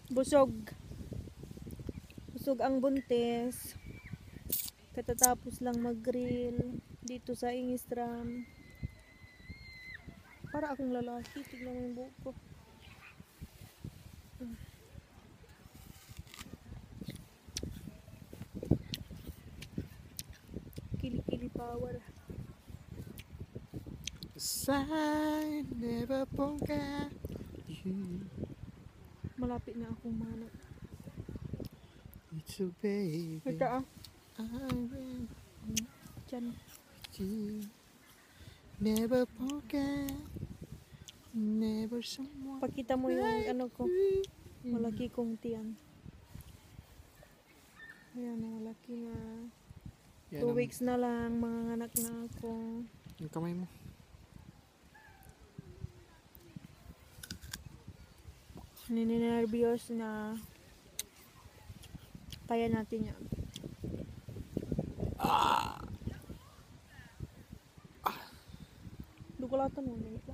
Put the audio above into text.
Busog. Busog ang buntis. Katatapos lang mag-grill dito sa Ingistram. Para akong lalaki. Tignan mo yung buhok ko. Kili-kili power. I never forget you. Malapit na akong manap. It's a baby. Ito ah. I will Diyan. you. Never forget. Never someone. Pakita mo yung ano ko. Malaki kong tiyan. Ayan, malaki na. 2 weeks na lang, mga anak na ako. Yung kamay mo. Nininervyos na. Kaya natin yan. Dukulatan mo, ba?